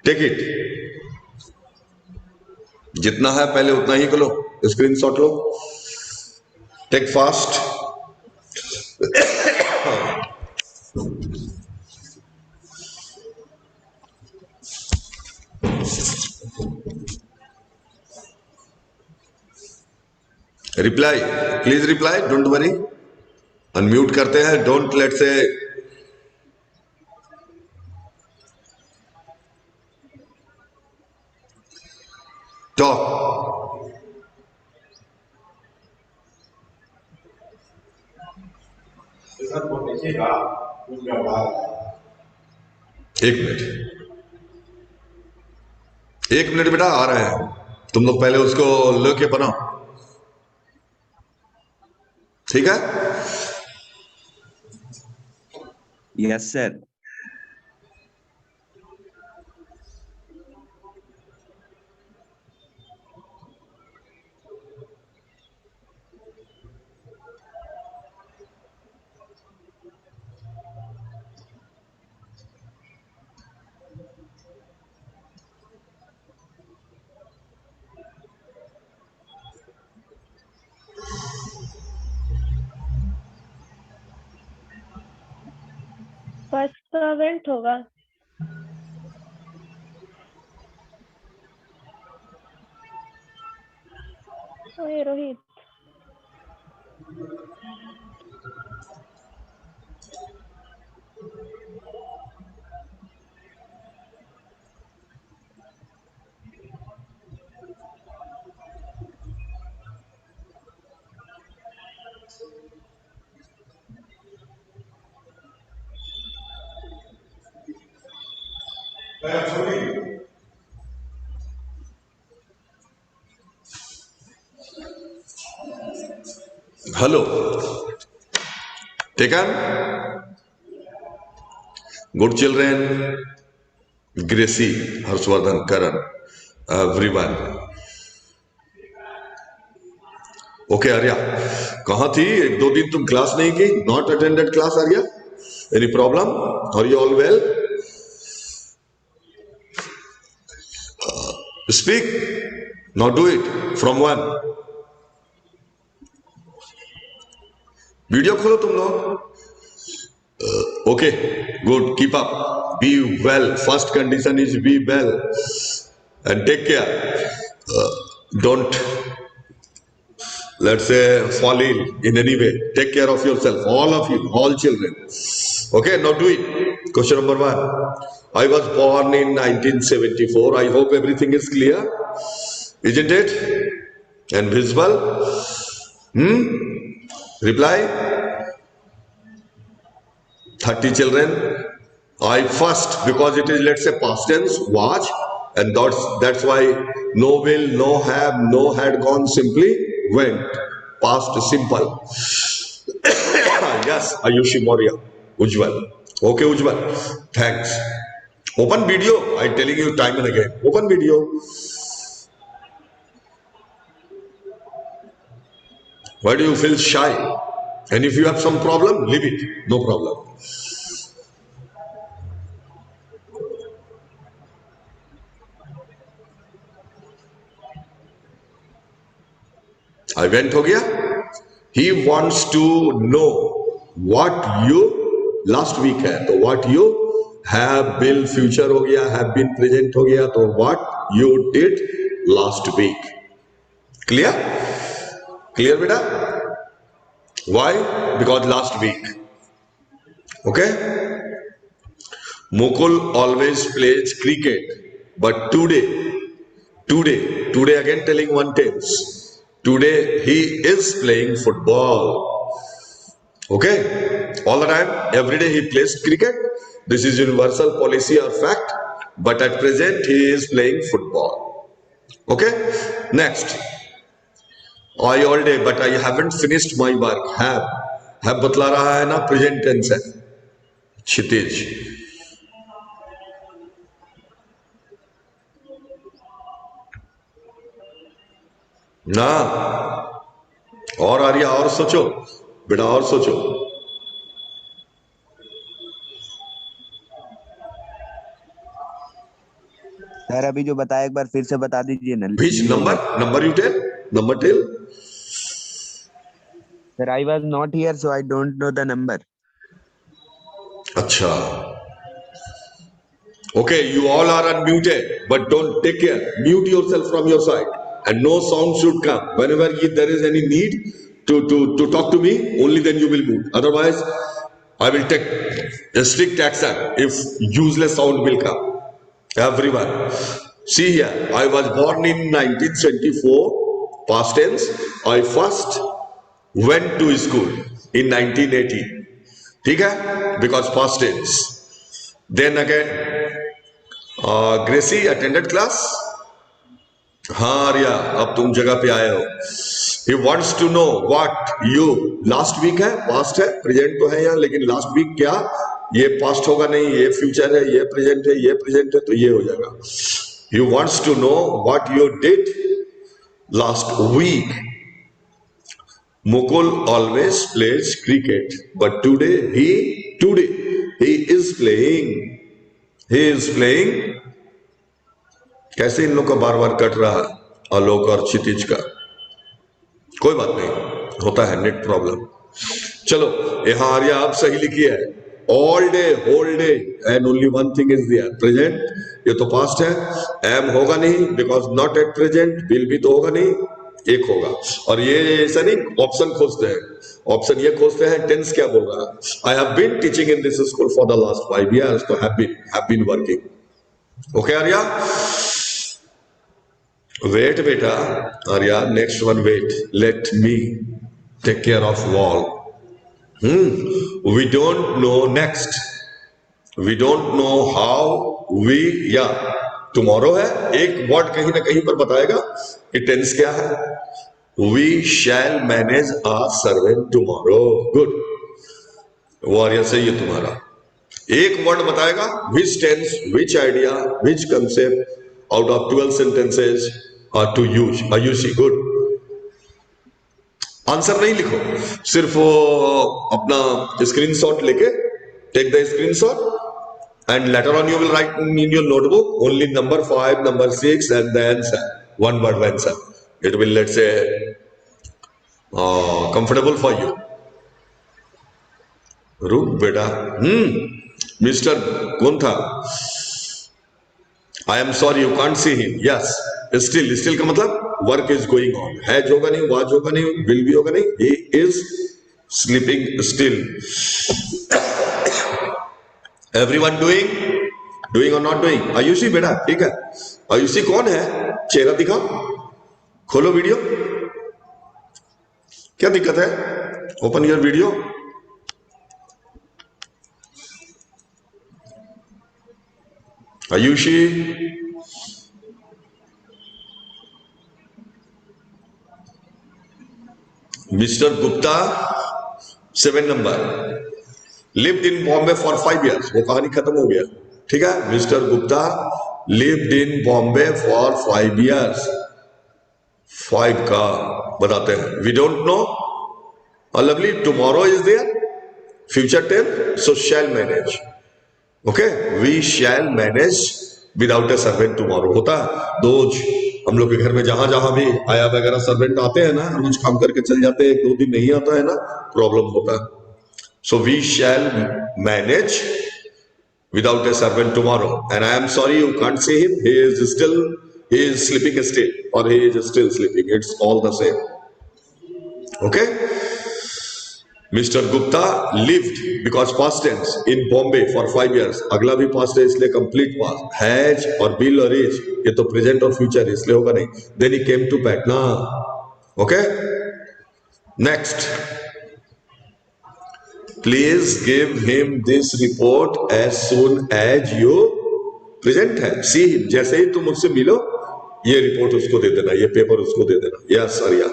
Take it, जितना है पहले उतना ही लो, स्क्रीनशॉट लो, take fast. Reply, please reply, don't worry. Unmute करते हैं, डोंट लेट से टॉक। एक मिनट, एक मिनट बेटा, आ रहे हैं। तुम लोग पहले उसको लेके बनाओ, ठीक है? Yes sir. फर्स्ट सर्वेंट होगा। ओए रोहित, हेलो, टेकन, good children, Gracy, Harshvardhan, Karan, everyone. Okay Arya, कहां थी? एक दो दिन तुम क्लास नहीं की, not attended class Arya? Any problem? Are you all well? Speak, not do it from one. Video खोलो तुम लोग। Okay, good, keep up, be well, first condition is be well and take care, don't let's say fall ill in any way. Take care of yourself, all of you, all children. Okay, now do it. Question number 1. I was born in 1974. I hope everything is clear, isn't it? And visible? Reply. 30 children. I first, because it is, let's say, past tense, watch, and that's why no will, no have, no had gone, simply went. Past simple. Yes, Ayushi Moria. Ujjwal. Okay, Ujjwal. Thanks. Open video. I'm telling you time and again. Open video. Why do you feel shy? And if you have some problem, leave it. No problem. I went हो गया. He wants to know what you last week है, तो what you have been future हो गया, have been present हो गया, तो what you did last week. Clear? Clear बेटा? Why? Because last week. Okay? Mukul always plays cricket, but today again telling one tense. Today he is playing football. Okay, all the time, every day he plays cricket. This is universal policy or fact, but at present he is playing football. Okay, next. I all day, but I haven't finished my work. Have बतला रहा है ना, present tense है. क्षितिज. ना, और आर्या, और सोचो बेटा, और सोचो. सर अभी जो बताया एक बार फिर से बता दीजिए ना। Which number? Number you tell? Number tell? Sir I was not here so I don't know the number. अच्छा. Okay, you all are unmuted, but don't take care. Mute yourself from your side, and no sound should come. Whenever there is any need to talk to me, only then you will mute. Otherwise, I will take a strict action if useless sound will come. Everyone, see here. I was born in 1924. Past tense. I first went to school in 1980. ठीक है? Because past tense. Then again. Gracy attended class. हाँ आर्या, अब तुम जगह पे आए हो. He wants to know what you. Last week है, पास्ट है, प्रेजेंट तो है यहाँ, लेकिन लास्ट वीक क्या, ये पास्ट होगा नहीं, ये फ्यूचर है, ये प्रेजेंट है, ये प्रेजेंट है, तो ये हो जाएगा. You wants to know what you did last week. Mukul always plays cricket, but today he is playing. He is playing. कैसे इन लोग का बार बार कट रहा है, आलोक और क्षितिज का. कोई बात नहीं, होता है नेट प्रॉब्लम. चलो यहां आर्या आप सही लिखी है. All day, whole day, and only one thing is there, present. ये तो पास्ट है. एम होगा नहीं because not at present. Will भी तो होगा नहीं, एक होगा. और ये ऐसा नहीं ऑप्शन खोजते हैं, ऑप्शन ये खोजते हैं टेंस क्या बोल रहा है. I have been teaching in this school for the last 5 years, तो have been working. Okay Arya, wait बेटा. Arya next one wait. Let me take care of wall. We don't know next. We don't know how we, या tomorrow है, एक word कहीं ना कहीं पर बताएगा कि टेंस क्या है. We shall manage our servant tomorrow. Good. वो आर्या सही है तुम्हारा. एक वर्ड बताएगा, which tense, which idea, which concept out of 12 sentences are to use. Ayushi, good. Answer नहीं लिखो, सिर्फ अपना स्क्रीनशॉट लेके take the screenshot and later on you will write in your notebook only number 5, number 6 and the answer. One word answer. It will, let's say, comfortable for you. रुक बेटा. Mister कौन था? I am sorry you can't see him. Yes, still का मतलब work is going on. Has होगा नहीं, was होगा नहीं, विल भी होगा नहीं. He is sleeping still. Everyone doing और नॉट डूइंग. आयुषी बेटा ठीक है. आयुषी कौन है? चेहरा दिखाओ, खोलो वीडियो. क्या दिक्कत है? Open your video. Ayushi, mister Gupta 7 number, lived in Bombay for 5 years. वो कहानी खत्म हो गया. ठीक है. Mister Gupta lived in Bombay for 5 years. 5 का बताते हैं. We don't know. Lovely, tomorrow is there, future tense, so shall manage. Okay, we shall manage without a servant tomorrow. होता है रोज हम लोग के घर में, जहां जहां भी आया वगैरह सर्वेंट आते हैं ना, रोज काम करके चल जाते हैं, 1-2 दिन नहीं आता है ना, प्रॉब्लम होता है. So we shall manage without a servant tomorrow. And I am sorry you can't see him. He is sleeping still, or he is still sleeping. It's all the same. Okay. Mr. Gupta lived, because past tense, in Bombay for 5 years. अगला भी past है इसलिए complete past. Has और will और is ये तो present और future है इसलिए होगा नहीं. Then he came to Patna. Okay. Next. Please give him this report as soon as you present है. See him, जैसे ही तुम मुझसे मिलो ये रिपोर्ट उसको दे देना, ये पेपर उसको दे देना. Yes Arya.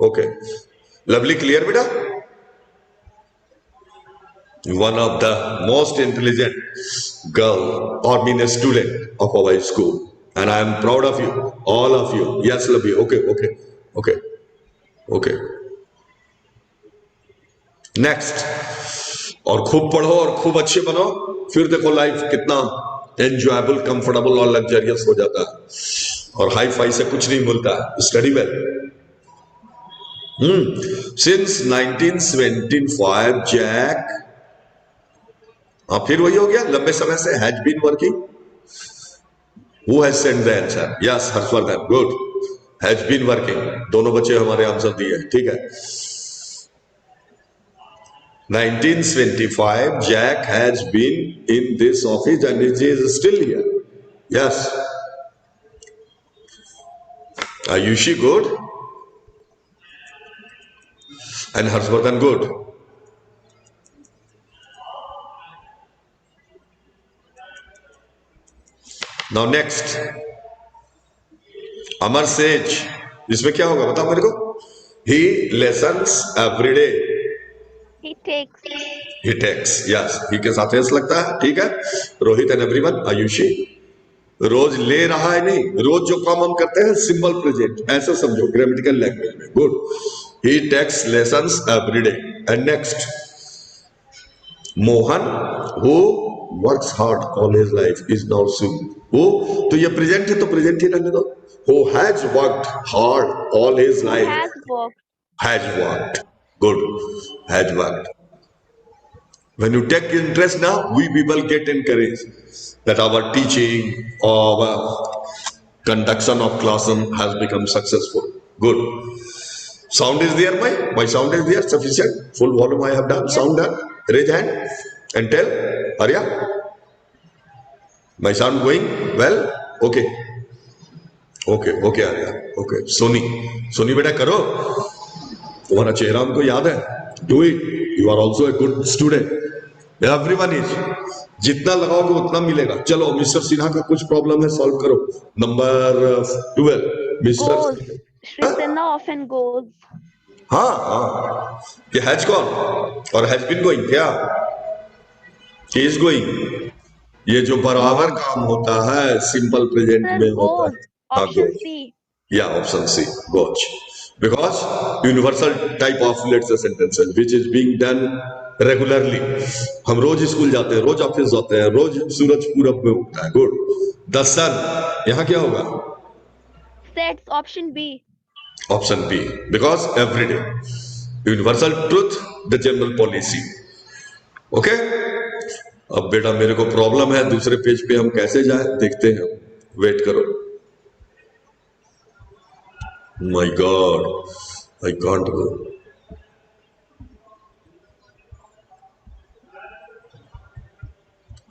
Okay, lovely, clear बेटा. One of the most intelligent girl और mean student of our school, and I am proud of you, all of you. Yes lovely. Okay okay okay okay. Next. और खूब पढ़ो और खूब अच्छे बनो, फिर देखो लाइफ कितना एंजॉयबल, कंफर्टेबल और लग्जरियस हो जाता है और हाई फाई से कुछ नहीं मिलता है। Study well. सिंस 1975 जैक, हाँ फिर वही हो गया, लंबे समय से has been working. Who has send the answer? Yes Harshvardhan, good. Has been working, दोनों बच्चे हमारे आंसर दिए, ठीक है। 1975 Jack has been in this office and he is still here. Yes. Ayushi, good. And Harshvardhan, good. Now next, Amar Sage, इसमें क्या होगा बताओ मेरे को? He listens every day. He takes. He takes. Yes. He के साथ S लगता है, ठीक है। रोहित एंड एवरीवन, आयुषी, रोज ले रहा है नहीं, रोज जो काम हम करते हैं सिंपल प्रेजेंट ऐसा समझो ग्रामेटिकल लैंग्वेज में, good. He takes lessons every day. And next, Mohan who works hard all his life is now soon. वो तो ये प्रेजेंट है तो प्रेजेंट ही रहने दो। Who has worked hard all his Who life, has worked. Has worked, good, has worked. When you take interest now, we people get encouraged that our teaching, our conduction of classroom has become successful. Good. Sound is there, my sound is there, sufficient. Full volume I have done. Yes, Sound sir. done. Raise hand and tell. Arya, my sound going well? Okay. Okay. Okay, Arya. Okay. Sony बेटा करो. तुम्हारा चेहरा हमको याद है. Do it. You are also a good student. Everyone is. जितना लगाओगे उतना मिलेगा। चलो मिस्टर सिन्हा का कुछ प्रॉब्लम है, सॉल्व करो। Number 12 mister. Goes. Shri Sinha often goes. हाँ हाँ, ये हैज गॉन और हैज बीन गोइंग, क्या ही इज गोइंग। ये जो बराबर काम होता है सिंपल प्रेजेंट Sir, में होता goes. है। हाँ, Option गोज, C. या option C, goes, because universal type of let's say sentences which is being done regularly. हम रोज स्कूल जाते हैं, रोज ऑफिस जाते हैं, रोज सूरज पूरब में उगता है, गुड। द सन, यहाँ क्या होगा? Sets. Option B. Option B, because every day universal truth the general policy. Okay, अब बेटा मेरे को प्रॉब्लम है, दूसरे पेज पे हम कैसे जाए देखते हैं, वेट करो। My God, I can't go.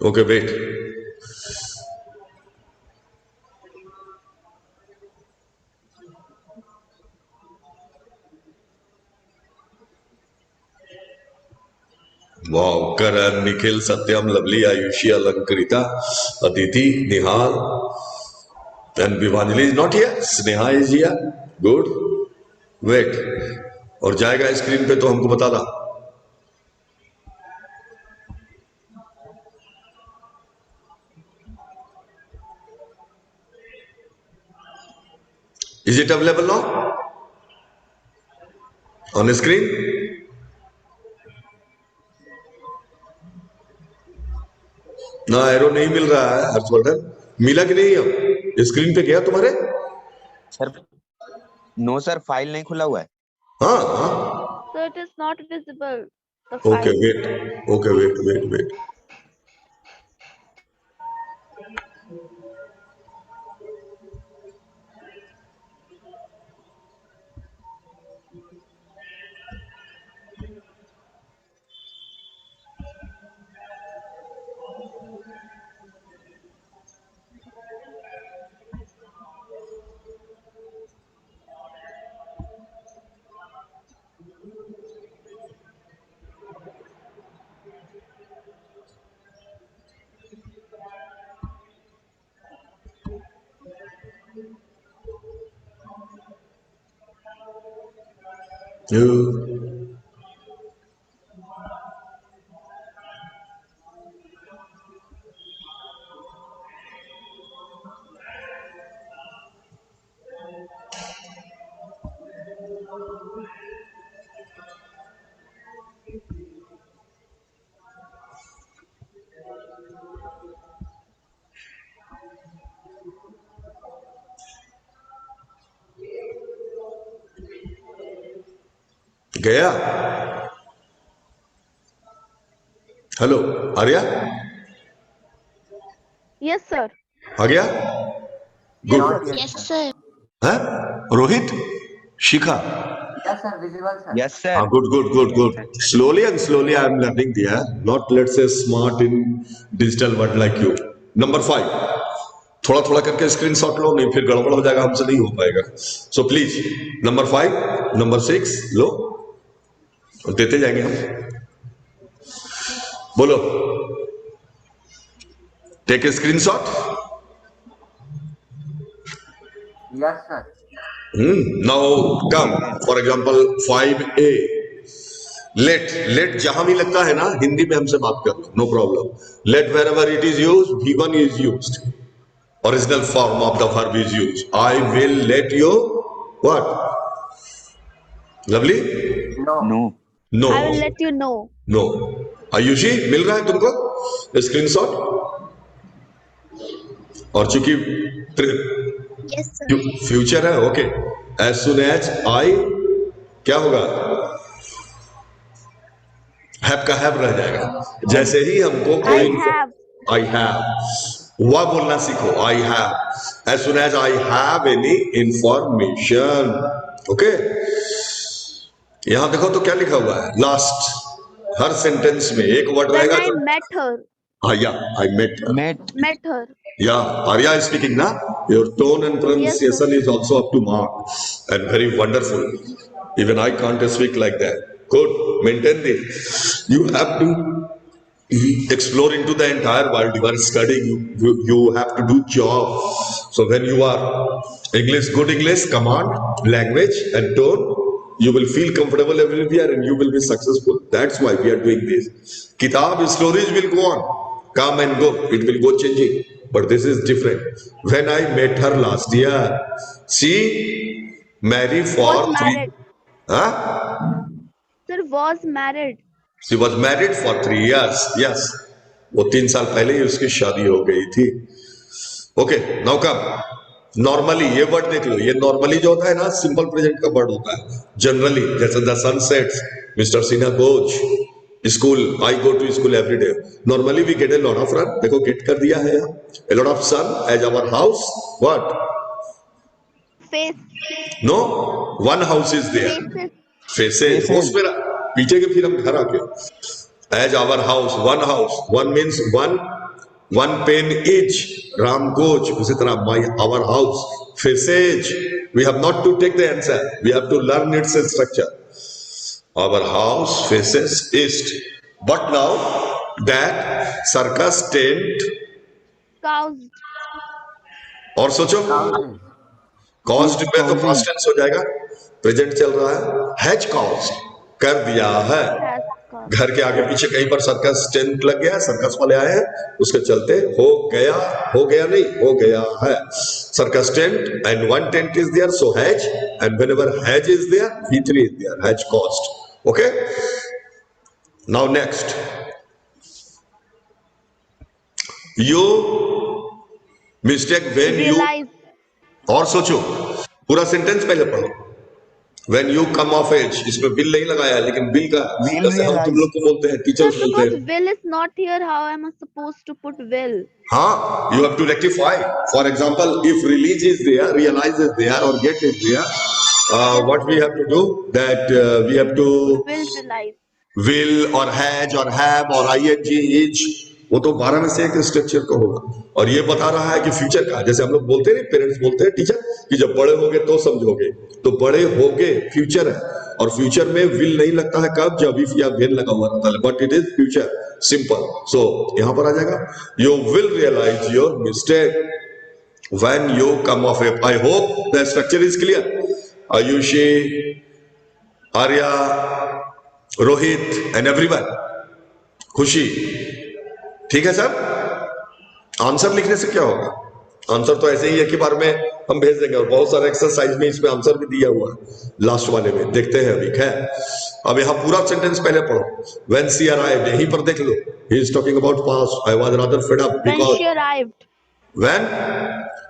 Okay wait, wow, Karan, Nikhil, Satyam, lovely, Ayushi, Alankrita, Aditi, Nihal and Vibhanjali is not here, Sneha is here, good. Wait, और जाएगा स्क्रीन पे तो हमको बता दा। Is it available now on screen? ना एरो नहीं मिल रहा है हर्षवर्धन, मिला कि नहीं? अब स्क्रीन पे गया तुम्हारे? सर नो सर, फाइल नहीं खुला हुआ है। हाँ हाँ, So it is not visible. The okay file. Wait, okay wait wait wait, गया? Hello Arya, Yes, sir. आ गया? Good. Not yet, Yes, sir. sir. है रोहित, शिखा? Yes, sir. Visible, sir. Yes, sir. हाँ, good, good, good, good. Slowly and slowly I am learning there. Not let's say smart in digital world like you. Number 5. थोड़ा थोड़ा करके screenshot लो, नहीं फिर गड़बड़ हो जाएगा, हमसे नहीं हो पाएगा. सो प्लीज नंबर 5, नंबर 6 लो, और देते जाएंगे हम. बोलो, take a screenshot. Yes, sir. Now come for example 5A. Let जहां भी लगता है ना, हिंदी में हमसे बात कर लो, no problem. Let wherever it is use, V1 is used. Original form of the verb is used. I will let you what? Lovely? No. No. No. I will let you know. No. Ayushi, मिल रहा है तुमको screenshot? और चूंकि Yes, sir. Future है, okay. As soon as I, क्या होगा? Have का हैव रह जाएगा. जैसे ही हमको I कोई have. I have. वह बोलना सीखो. I have. As soon as I have any information. Okay? यहां देखो तो क्या लिखा हुआ है लास्ट. हर सेंटेंस में एक वर्ड When रहेगा I जो met her. या I met her. Met. Her. Yeah, Arya is speaking now. Your tone and pronunciation is also up to mark and very wonderful. Even I can't speak like that. Good, maintain this. You have to explore into the entire world. You are studying. You have to do job. So when you are good English, command, language, and tone, you will feel comfortable everywhere and you will be successful. That's why we are doing this. Kitab stories will go on, come and go. It will go changing. But this is different. When I met her last year, she married for Was 3. married. Huh? Sir, was married. She was married for 3 years. Yes. वो 3 साल पहले ही उसकी शादी हो गई थी. Okay, now come. Normally ये word देख लो. ये नॉर्मली जो होता है ना, सिंपल प्रेजेंट का वर्ड होता है. जनरली जैसे the sun sets, mister Sinha goes school, I go to school every day. Normally we get a lot of run. देखो गेट कर दिया है यहाँ. A lot of sun as our house. What? Face. No, one house is there. Faces. Faces. उस पर पीछे के फिर हम घर आके as our house, one house. One means one pen each. Ram goes. उसी तरह my our house. Faces. We have not to take the answer, we have to learn its structure. Our house faces east. But now that circus tent. Caused. और सोचो, Causes. Cost पे तो past tense हो जाएगा, present चल रहा है. Has cost, कर दिया है. Has caused. घर के आगे पीछे कहीं पर सर्कस टेंट लग गया, सर्कस वाले आए हैं, उसके चलते हो गया नहीं, हो गया है. Circus tent and one tent is there, so has, and whenever has is there, V3 is there. Has cost. Okay, now next. You mistake when you. Realize. और सोचो, पूरा सेंटेंस पहले पढ़ो. When you come of age, इसमें bill नहीं लगाया, लेकिन bill का Will जैसे हम तुम लोग को बोलते हैं, Sir, टीचर्स बोलते because हैं. will is not here, how am I supposed to put will? हाँ, you have to rectify. For example, if release is there, realize is there, or get is there, what we have to do? That we have to Will realize. will or has or have or ing is. वो तो 12 में से एक structure का होगा. और ये बता रहा है कि फ्यूचर का, जैसे हम लोग बोलते हैं, पेरेंट्स बोलते हैं, टीचर, कि जब बड़े होगे तो समझोगे. तो बड़े होगे फ्यूचर है, और फ्यूचर में विल नहीं लगता है कब, जब इफ या व्हेन लगा हुआ रहता है. But it is future simple. So यहां पर आ जाएगा, you will realise your mistake when you come of age. I hope the structure is clear. Ayushi, Arya, Rohit and everyone. Khushi, ठीक है सर. आंसर लिखने से क्या होगा? आंसर तो ऐसे ही एक ही बार में हम भेज देंगे, और बहुत सारे एक्सरसाइज में इसमें आंसर भी दिया हुआ है लास्ट वाले में, देखते हैं अभी. है, अब यहाँ पूरा सेंटेंस पहले पढ़ो. व्हेन शी अराइव्ड, यहीं पर देख लो, he is talking about past. I was rather fed up When because she arrived.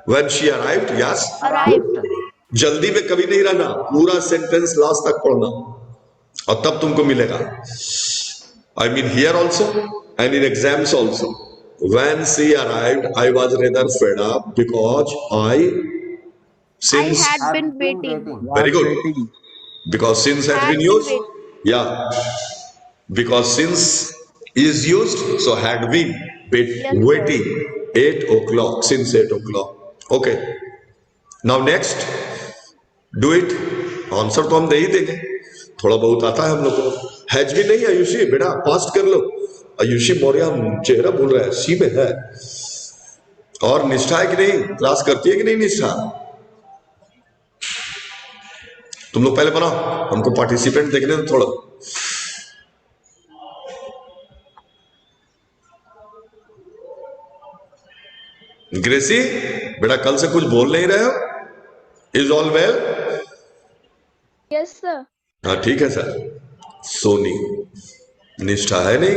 When she arrived. Yes, Arrived. जल्दी में कभी नहीं रहना, पूरा सेंटेंस लास्ट तक पढ़ना. और तब तुमको मिलेगा. I mean here also and in exams also. When she arrived, I was rather fed up because I since had Have been been waiting. waiting. very good, waiting. because since has Had been been used, waiting. yeah, because since is used, so had been Yes, sir. waiting 8 o'clock, since 8 o'clock. Okay, now next, do it. Answer तो हम दे ही देंगे, थोड़ा बहुत आता है हम लोग को. हैज भी नहीं आयुषी, बेटा पास्ट कर लो. आयुषी मौर्य चेहरा बोल रहा है सी में है. और निष्ठा है कि नहीं, क्लास करती है कि नहीं निष्ठा? तुम लोग पहले बनाओ, हमको पार्टिसिपेंट देखने दो थोड़ा. ग्रेसी बेटा कल से कुछ बोल नहीं रहे हो? Is all well? Yes, sir. हाँ ठीक है सर. सोनी, निष्ठा है नहीं,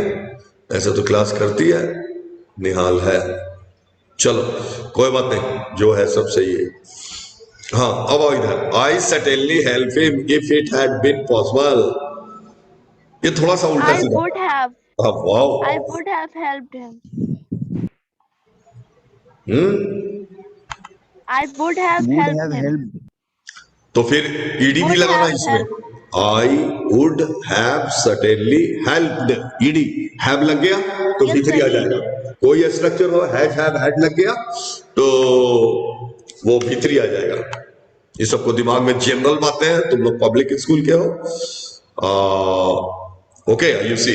ऐसे तो क्लास करती है. निहाल है. चलो कोई बात नहीं, जो है सब सही है. हाँ अब आओ इधर. आई certainly help him if it had been possible. ये थोड़ा सा उल्टा I सीधा. would have. हाँ wow. I would have helped him. I would have Would helped have him. helped. तो फिर ईडी भी Would लगाना have इसमें. I would have certainly helped. ED have लग गया तो Yes, भीतरी sir, आ जाएगा. कोई स्ट्रक्चर हो, हैज हैव हैड लग गया तो वो भीतरी आ जाएगा. ये सबको दिमाग में जनरल बातें हैं, तुम लोग पब्लिक स्कूल के हो. ओके यू सी,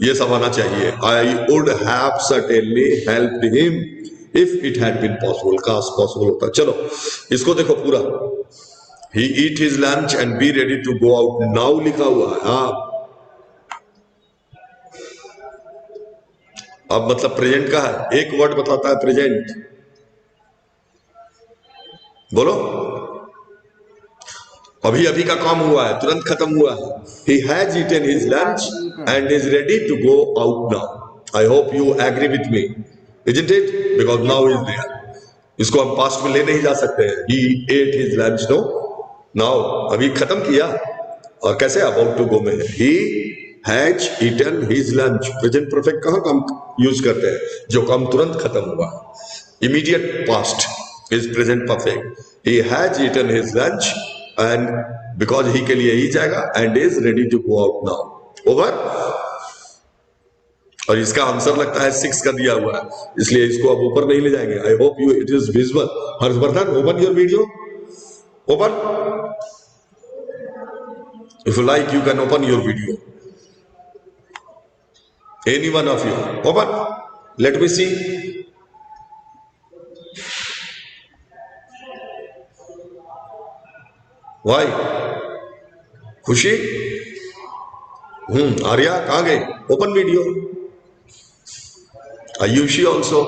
ये सब आना चाहिए. I would have certainly helped him if it had been possible. काश पॉसिबल होता. चलो इसको देखो पूरा. He eat his lunch and be ready to go out now लिखा हुआ है. हाँ अब मतलब प्रेजेंट का है. एक वर्ड बताता है प्रेजेंट. बोलो. अभी अभी का काम हुआ है, तुरंत खत्म हुआ है. He has eaten his lunch and is ready to go out now. I hope you agree with me, isn't it? Because now is there. इसको हम पास्ट में ले नहीं जा सकते हैं. He ate his lunch, no? Now अभी खत्म किया. और कैसे about to go में है. He has eaten his lunch. Present perfect कहाँ काम यूज करते हैं? जो काम तुरंत खत्म हुआ. Immediate past is present perfect. He has eaten his lunch and because he के लिए ही जाएगा and is ready to go out now. Over. और इसका आंसर लगता है 6 का दिया हुआ है, इसलिए इसको अब ऊपर नहीं ले जाएंगे. I hope you it is visual. Harshvardhan open your video. Open. If you like you can open your video. Any one of you open. Let me see. Why Khushi. Arya कहां गए? Open video. आयुषी ऑल्सो.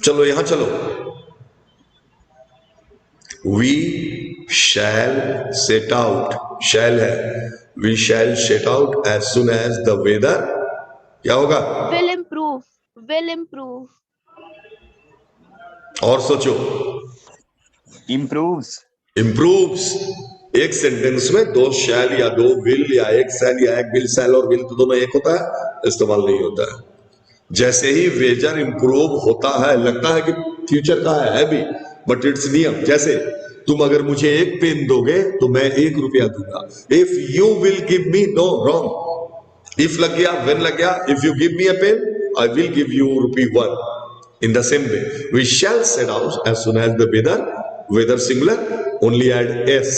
चलो यहां चलो. We shall set out. Shall है. We shall set out as soon as the weather. क्या होगा? Will improve. Will improve. और सोचो. Improves. इम्प्रूव्स. एक सेंटेंस में दो शैल या दो विल या एक शैल या एक विल. शैल और विल तो दोनों एक होता है, इस्तेमाल नहीं होता है. जैसे ही वेदर इंप्रूव होता है, लगता है कि फ्यूचर का है भी, बट इट्स नियम. जैसे तुम अगर मुझे एक पेन दोगे तो मैं 1 रुपया दूंगा. If you will give me, no wrong. If लग गया, व्हेन लग गया. If you give me a pen I will give you ₹1. In the same way, we shall set out as soon as the weather singular, only add s.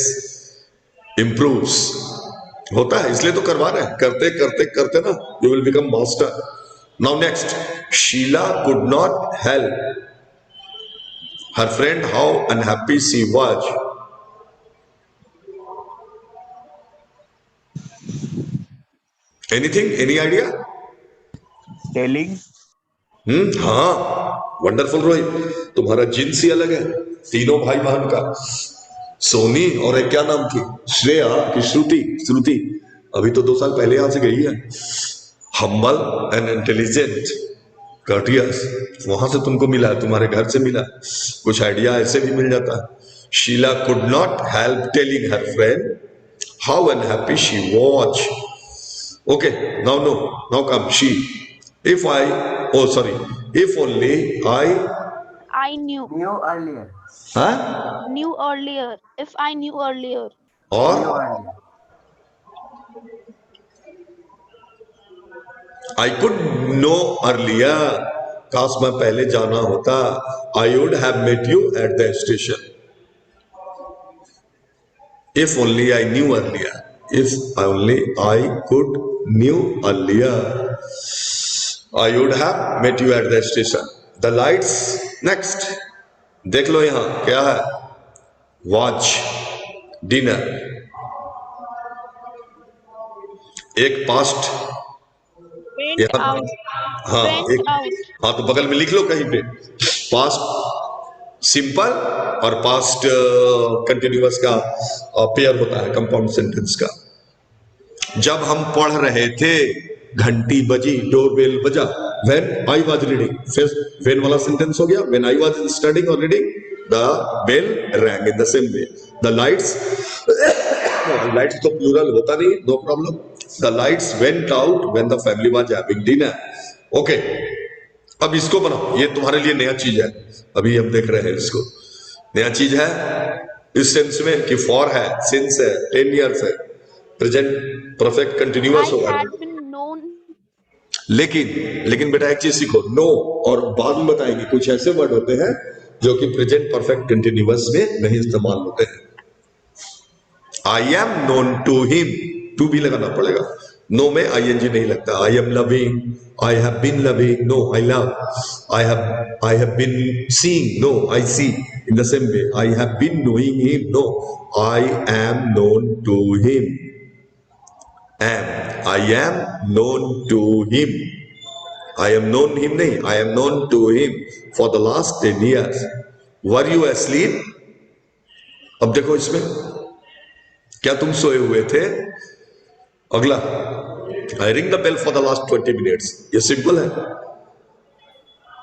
Improves. होता है, इसलिए तो करवा रहे हैं. करते करते करते ना you will become master. Now next, Sheila could not help her friend how unhappy she was. Anything? Any idea? Telling. हाँ वंडरफुल. रोहित तुम्हारा जिन्स ही अलग है, तीनों भाई बहन का. सोनी और एक क्या नाम थी, श्रेया की श्रुति. श्रुति अभी तो 2 साल पहले यहां से गई है. हम्बल एंड इंटेलिजेंट, कर्टियस, वहां से तुमको मिला है, तुम्हारे घर से मिला. कुछ आइडिया ऐसे भी मिल जाता है. Sheela could not help telling her friend how unhappy she was. Okay, now no, now come she. If I, oh sorry, if only I, I knew. Knew earlier. huh? Knew earlier. If I knew earlier. Knew Or earlier. I could know earlier. काश मैं पहले जाना होता. I would have met you at the station. If only I knew earlier. If only I could knew earlier. I would have met you at the station. The lights next. देख लो यहां क्या है. Watch, dinner. एक past. Went यहाँ out. हाँ Went एक. out. हाँ तो बगल में लिख लो कहीं पे. Past सिंपल और पास्ट कंटिन्यूअस का पेयर होता है कंपाउंड सेंटेंस का. जब हम पढ़ रहे थे घंटी बजी, डोरबेल बजा. व्हेन आई वाज रीडिंग, फिर व्हेन वाला सेंटेंस हो गया. व्हेन आई वाज स्टडिंग और reading, the bell rang. In the same way the lights, lights तो प्लूरल होता नहीं, no problem. The lights went out when the family was having dinner. Okay, अब इसको बनाओ. ये तुम्हारे लिए नया चीज है, अभी हम देख रहे हैं इसको. नया चीज है इस सेंस में कि फॉर है, सिंस है, 10 years है, प्रेजेंट परफेक्ट कंटिन्यूअस I होगा. had been known. लेकिन लेकिन बेटा एक चीज सीखो, नो और बाद में बताएंगे कुछ ऐसे वर्ड होते हैं जो कि प्रेजेंट परफेक्ट कंटिन्यूअस में नहीं इस्तेमाल होते हैं. I am known to him, to भी लगाना पड़ेगा. नो में आईएनजी नहीं लगता. I am loving, I have been loving, no I love. I have been seeing, no I see. In the same way I have been knowing him, no I am known to him. am, I am known to him. I am known him नहीं, I am known to him for the last 10 years. Were you asleep? अब देखो इसमें, क्या तुम सोए हुए थे? अगला, I ring the bell for the last 20 minutes. ये सिंपल है.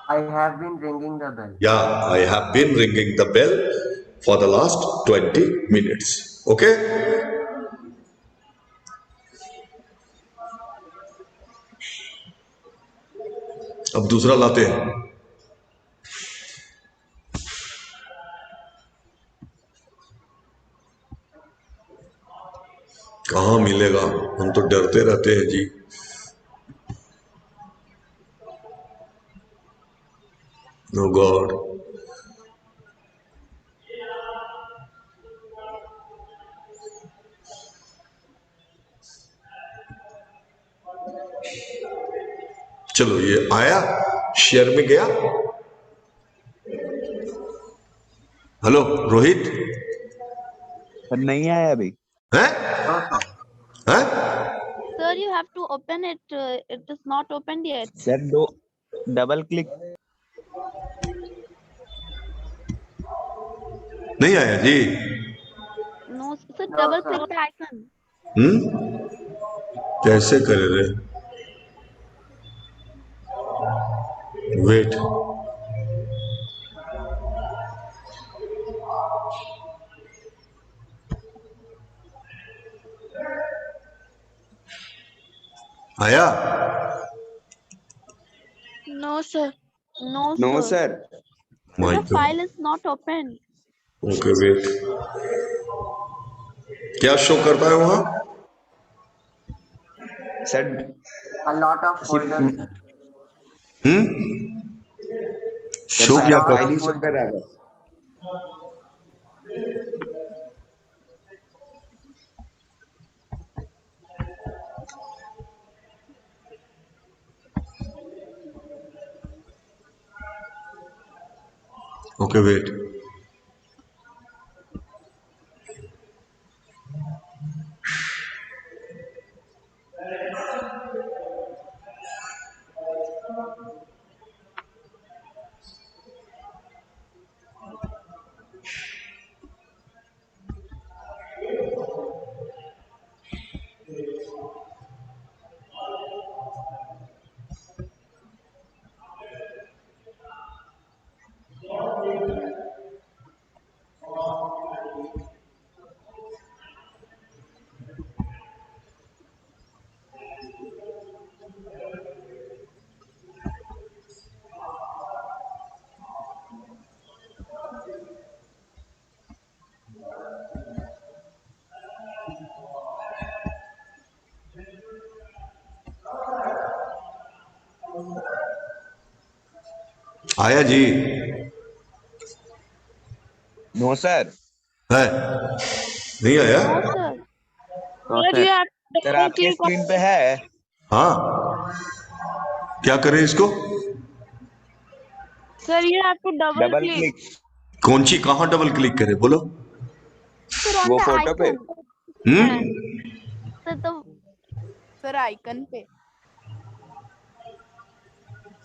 I have been ringing the bell. Yeah, I have been ringing the bell for the last 20 minutes. Okay? अब दूसरा लाते हैं. कहां मिलेगा, हम तो डरते रहते हैं जी. No God. चलो ये आया, शेयर में गया. हेलो रोहित, सर नहीं आया अभी. हैं No, sir. हैं? Sir, you have to open it. It is not opened yet. Sir दो डबल क्लिक. नहीं आया जी. No, sir, No, double sir. click the icon. कैसे करे रे. वेट, आया. No, sir. No, no sir. Sir. My The file is not open. Okay wait, क्या show करता है वहां? Sir A lot of folders, sir. Show क्या lot कर. फाइल ही of शो कर रहा है. ओके वेट, आया जी? No sir. है? नहीं आया? No, sir. No, Sir, sir. you have to sir double आपके click on. स्क्रीन पे है। हाँ, क्या करें इसको? Sir, you have to double double click. Click कौन सी कहाँ डबल क्लिक करें बोलो? Sir, on वो the फोटो पे। icon. हम्म? Sir, sir, icon पे.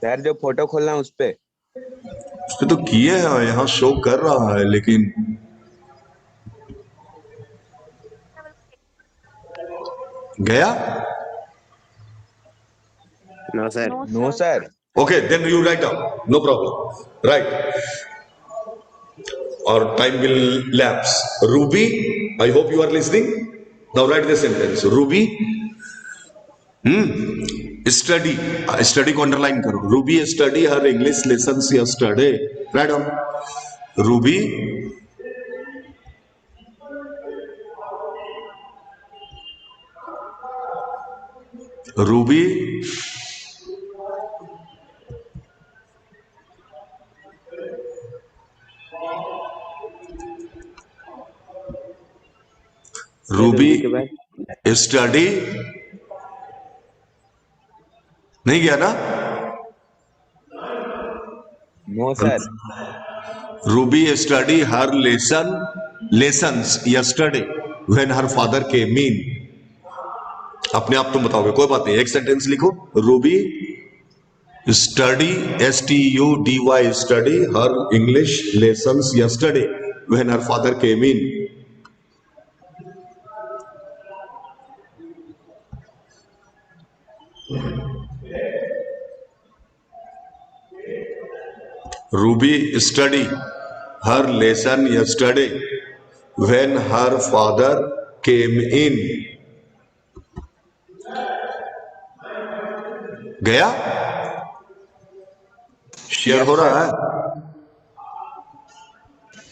सर जो फोटो खोलना है उस पे। उस पे तो किए हैं, यहाँ शो कर रहा है लेकिन गया? No, sir. No, no sir. Sir. Okay, then you write down. No problem. Right. Or time will lapse. Ruby, I hope you are listening. Now write the sentence. Ruby, study. Study को underline करो. Ruby study her English lessons yesterday. Write down. Ruby Ruby Ruby के Ruby बाद study नहीं गया ना? No sir. Ruby study her lessons yesterday when her father came in. अपने आप तुम बताओगे, कोई बात नहीं, एक सेंटेंस लिखो. Ruby study STUDY study her English lessons yesterday when her father came in. Ruby study her lesson yesterday when her father came in. गया? शेयर यस हो सर। रहा है?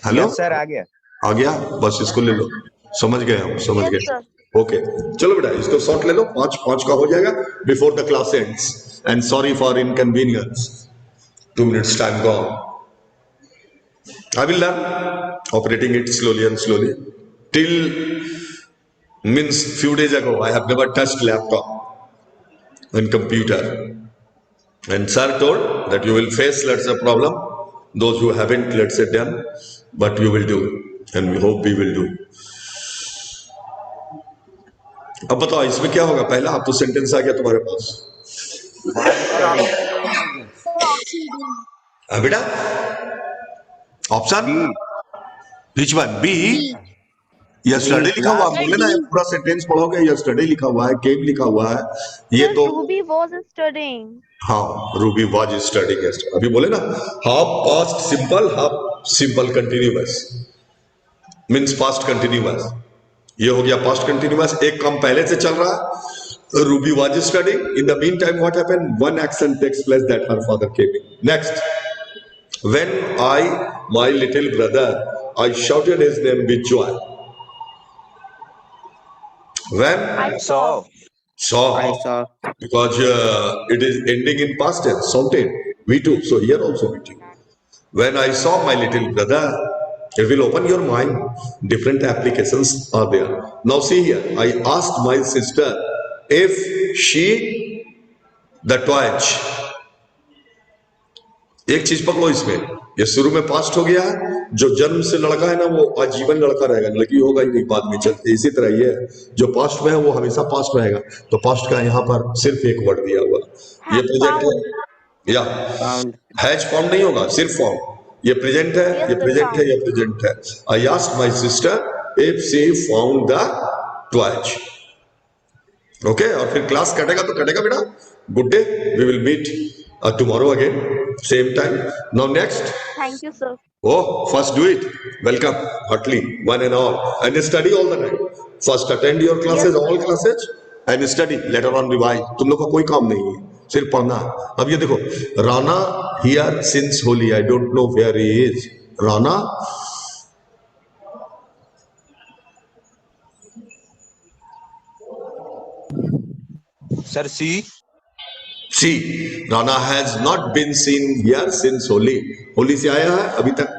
हेलो? यस सर आ गया। आ गया? बस इसको ले लो. समझ गए हम, समझ Yes, गए. sir. ओके, चलो बेटा इसको शॉर्ट ले लो. 5 का हो जाएगा before the class ends. And sorry for inconvenience. 2 minutes time gone. I will learn operating it slowly and slowly. Till means few days ago I have never touched laptop and computer. And sir told that you will face let's say problem. Those who haven't let's say done, but you will do, and we hope we will do. अब बताओ इसमें क्या होगा? पहला आप तो sentence आ गया तुम्हारे पास. Was Sir, study. option D, I guess. बेटा option B. Which one? B? B. या बी स्टडी लिखा हुआ, लास्ट। बोले ना, ये D. पूरा सेंटेंस पढ़ोगे. या स्टडी लिखा हुआ है, केम लिखा हुआ है, ये Sir, तो. Ruby was studying. हाँ, रूबी वाज स्टडीइंग. अभी बोले ना, half past simple, half simple continuous means past continuous. ये हो गया पास्ट कंटिन्यूअस. एक काम पहले से चल रहा है. Ruby was studying. In the mean time what happened? One action takes place that her father came in. Next, when I my little brother I shouted his name with joy. When I saw. saw. saw, I saw. because it is ending in past tense, shouted. We too. So here also we too. When I saw my little brother, it will open your mind. Different applications are there. Now see here. I asked my sister if she the twitch. एक चीज पकड़ो इसमें. ये शुरू में past हो गया है. जो जन्म से लड़का है ना वो आजीवन लड़का रहेगा, लड़की होगा ही नहीं बाद में चलते. इसी तरह ये है, जो पास्ट में है वो हमेशा पास्ट रहेगा. तो पास्ट का यहाँ पर सिर्फ एक वर्ड दिया हुआ. ये प्रेजेंट Found. है या Found. हैज फाउंड नहीं होगा, सिर्फ फाउंड. ये प्रेजेंट है, Yes, ये sir, प्रेजेंट है, found. ये प्रेजेंट है. I asked my sister if she found the twitch. ओके, और फिर क्लास कटेगा तो कटेगा बेटा. Good day, we will meet tomorrow again same time. Now next. Thank you, sir. Oh, first do it. Welcome, heartily, one and all. And study all the time. First attend your classes, Yes, sir. all classes, and study. Later on revise. तुम लोग का कोई काम नहीं है, सिर्फ पढ़ना है. अब ये देखो, Rana here since Holi. I don't know where he is. Rana sir see. See, Rana has not been seen here since Holi. Holi से आया है अभी तक